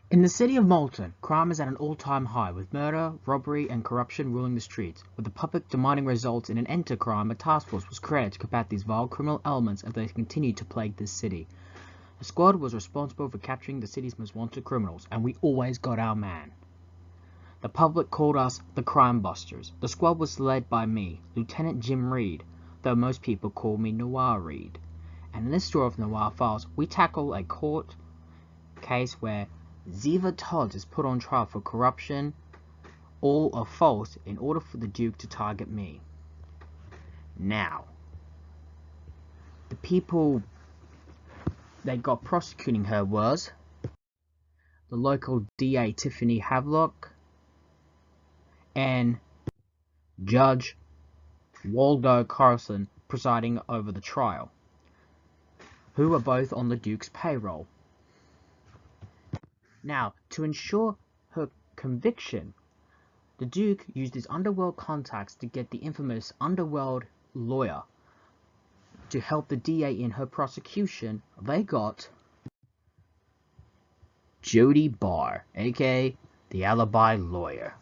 In the city of Malton, crime is at an all-time high, with murder, robbery, and corruption ruling the streets. With the public demanding results in an end to crime, a task force was created to combat these vile criminal elements as they continued to plague this city. The squad was responsible for capturing the city's most wanted criminals, and we always got our man. The public called us the Crime Busters. The squad was led by me, Lieutenant Jim Reed, though most people call me Noire Reed. And in this story of Noire Files, we tackle a court case where Ziva Todd is put on trial for corruption, all are false, in order for the Duke to target me. Now, the people that got prosecuting her was the local DA Tiffany Havelock and Judge Waldo Carson presiding over the trial, who were both on the Duke's payroll. Now, to ensure her conviction, the Duke used his underworld contacts to get the infamous underworld lawyer to help the DA in her prosecution. They got Jody Barr, aka the alibi lawyer.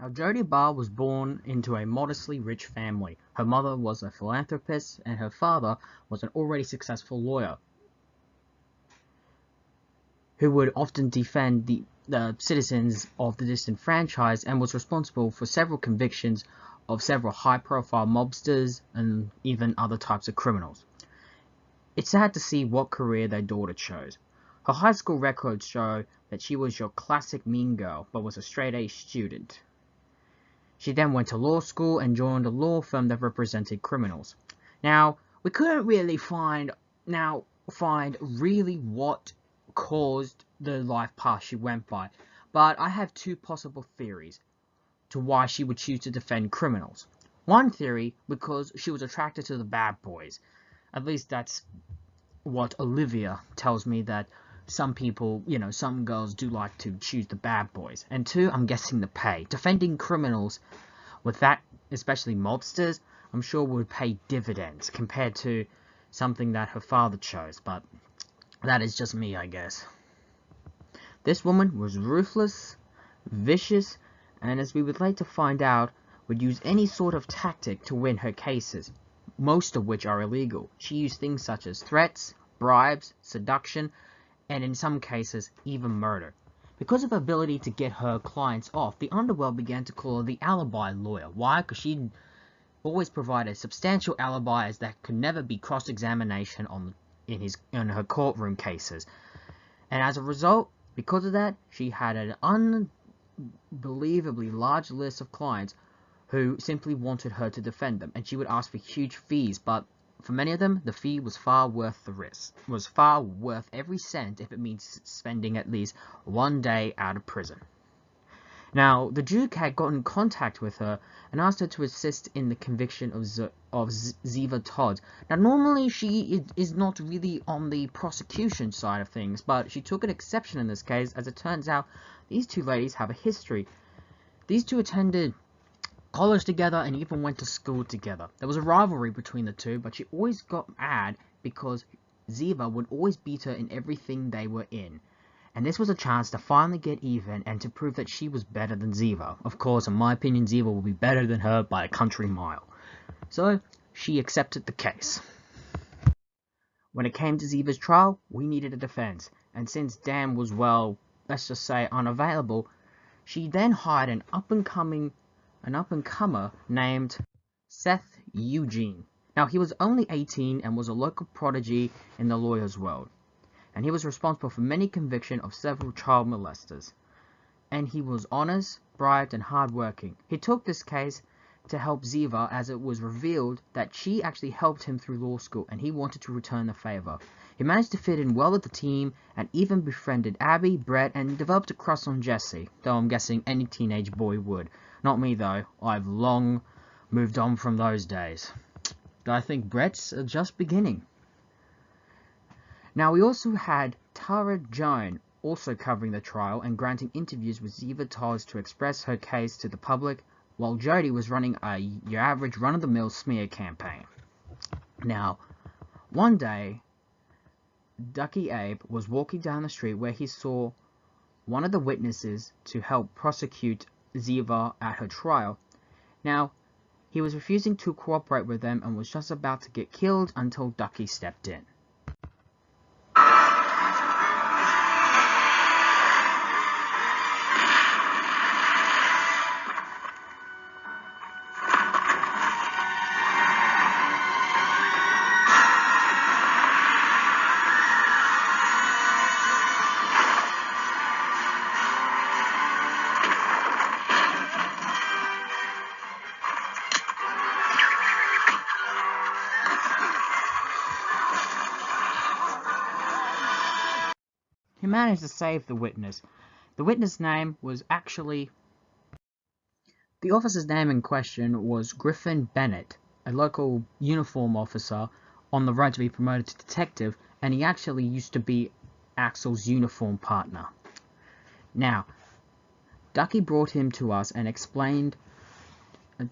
Now, Jody Barr was born into a modestly rich family. Her mother was a philanthropist, and her father was an already successful lawyer who would often defend the citizens of the disenfranchised, and was responsible for several convictions of several high-profile mobsters and even other types of criminals. It's sad to see what career their daughter chose. Her high school records show that she was your classic mean girl, but was a straight-A student. She then went to law school and joined a law firm that represented criminals. Now, we couldn't really find really what caused the life path she went by, but I have two possible theories to why she would choose to defend criminals. One theory, because she was attracted to the bad boys. At least that's what Olivia tells me, that some people, some girls do like to choose the bad boys. And two, I'm guessing the pay. Defending criminals with that, especially mobsters, I'm sure would pay dividends compared to something that her father chose, but that is just me, I guess. This woman was ruthless, vicious, and as we would like to find out, would use any sort of tactic to win her cases, most of which are illegal. She used things such as threats, bribes, seduction, and in some cases, even murder. Because of her ability to get her clients off, the underworld began to call her the alibi lawyer. Why? Because she always provided substantial alibis that could never be cross-examination in her courtroom cases. And as a result, because of that, she had an unbelievably large list of clients who simply wanted her to defend them, and she would ask for huge fees, but for many of them, the fee was far worth the risk, was far worth every cent if it means spending at least one day out of prison. Now, the Duke had gotten in contact with her and asked her to assist in the conviction of Ziva Todd. Now, normally she is not really on the prosecution side of things, but she took an exception in this case, as it turns out these two ladies have a history. These two attended college together and even went to school together. There was a rivalry between the two, but she always got mad because Ziva would always beat her in everything they were in. And this was a chance to finally get even and to prove that she was better than Ziva. Of course, in my opinion, Ziva will be better than her by a country mile. So, she accepted the case. When it came to Ziva's trial, we needed a defense. And since Dan was, well, let's just say unavailable, she then hired an up-and-comer named Seth Eugene. Now, he was only 18 and was a local prodigy in the lawyer's world. and he was responsible for many convictions of several child molesters. And he was honest, bright, and hardworking. He took this case to help Ziva, as it was revealed that she actually helped him through law school, and he wanted to return the favor. He managed to fit in well with the team, and even befriended Abby, Brett, and developed a crush on Jesse, though I'm guessing any teenage boy would. Not me though, I've long moved on from those days. I think Brett's just beginning. Now we also had Tara Joan also covering the trial and granting interviews with Ziva Toz to express her case to the public, while Jody was running your average run-of-the-mill smear campaign. Now, one day, Ducky Abe was walking down the street where he saw one of the witnesses to help prosecute Ziva at her trial. Now, he was refusing to cooperate with them and was just about to get killed until Ducky stepped in. He managed to save the witness. The witness name was actually... The officer's name in question was Griffin Bennett, a local uniform officer on the road to be promoted to detective, and he actually used to be Axel's uniform partner. Now, Ducky brought him to us and explained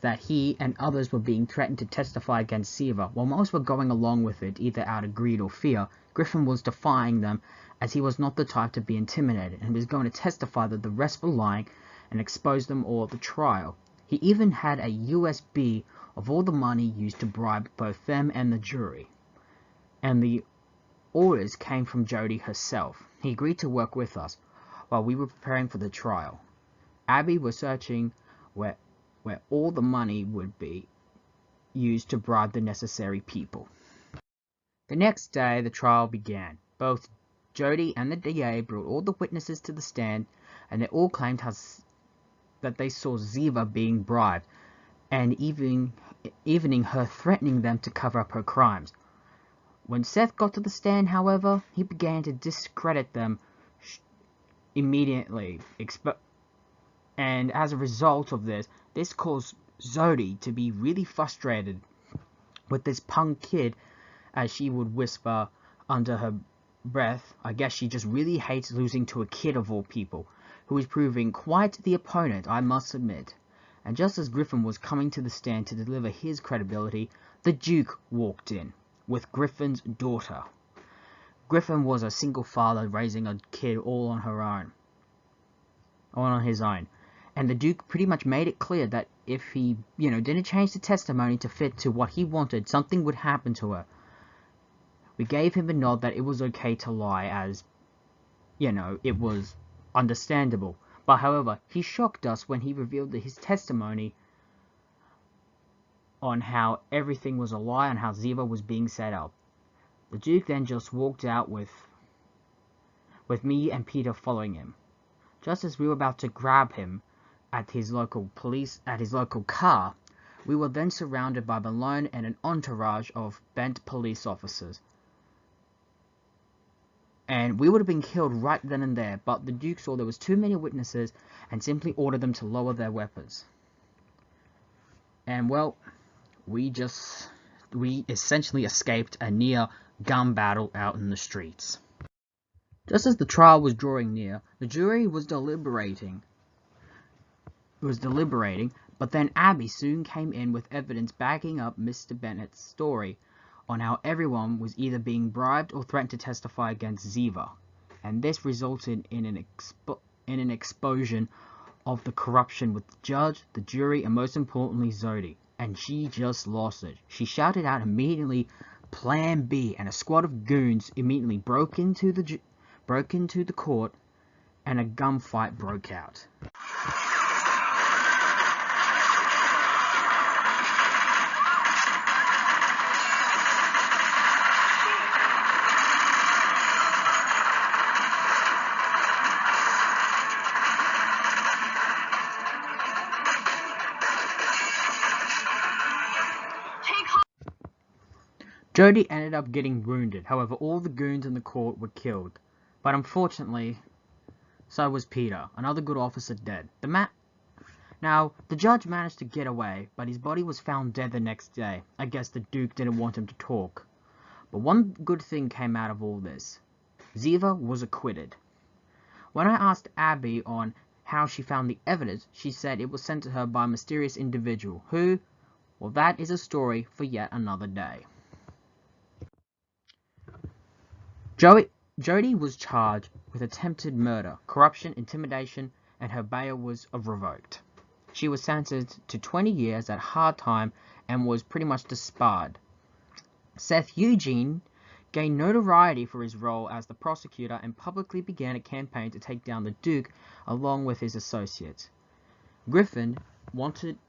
that he and others were being threatened to testify against Ziva. While most were going along with it, either out of greed or fear, Griffin was defying them, as he was not the type to be intimidated, and was going to testify that the rest were lying and expose them all at the trial. He even had a USB of all the money used to bribe both them and the jury. And the orders came from Jody herself. He agreed to work with us while we were preparing for the trial. Abby was searching where all the money would be used to bribe the necessary people. The next day, the trial began. Both Jody and the DA brought all the witnesses to the stand, and they all claimed that they saw Ziva being bribed, and evening her threatening them to cover up her crimes. When Seth got to the stand, however, he began to discredit them immediately, and as a result of this caused Zodi to be really frustrated with this punk kid, as she would whisper under her breath. I guess she just really hates losing to a kid of all people, who is proving quite the opponent, I must admit. And just as Griffin was coming to the stand to deliver his credibility, the Duke walked in, with Griffin's daughter. Griffin was a single father raising a kid all on his own. And the Duke pretty much made it clear that if he, didn't change the testimony to fit to what he wanted, something would happen to her. We gave him a nod that it was okay to lie, as, it was understandable. But however, he shocked us when he revealed his testimony on how everything was a lie and how Ziva was being set up. The Duke then just walked out with me and Peter following him. Just as we were about to grab him at his local car, we were then surrounded by Malone and an entourage of bent police officers. And we would have been killed right then and there, but the Duke saw there was too many witnesses and simply ordered them to lower their weapons. And well, we essentially escaped a near gun battle out in the streets. Just as the trial was drawing near, the jury was deliberating, but then Abby soon came in with evidence backing up Mr. Bennett's story on how everyone was either being bribed or threatened to testify against Ziva, and this resulted in an explosion of the corruption with the judge, the jury, and most importantly Zodi, and she just lost it. She shouted out immediately, "Plan B," and a squad of goons immediately broke into the court, and a gunfight broke out. Jody ended up getting wounded, however all the goons in the court were killed. But unfortunately, so was Peter, another good officer, dead. Now, the judge managed to get away, but his body was found dead the next day. I guess the Duke didn't want him to talk. But one good thing came out of all this. Ziva was acquitted. When I asked Abby on how she found the evidence, she said it was sent to her by a mysterious individual who, well, that is a story for yet another day. Jody was charged with attempted murder, corruption, intimidation, and her bail was revoked. She was sentenced to 20 years at hard time and was pretty much disbarred. Seth Eugene gained notoriety for his role as the prosecutor and publicly began a campaign to take down the Duke along with his associates. Griffin wanted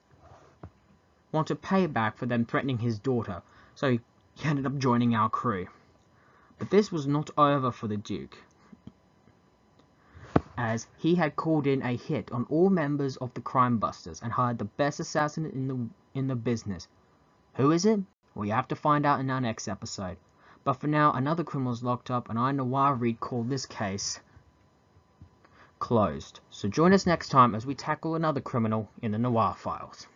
payback for them threatening his daughter, so he ended up joining our crew. But this was not over for the Duke, as he had called in a hit on all members of the Crime Busters and hired the best assassin in the business. Who is it? Well, you have to find out in our next episode. But for now, another criminal is locked up, and I, Noir Reed, call this case closed. So join us next time as we tackle another criminal in the Noir Files.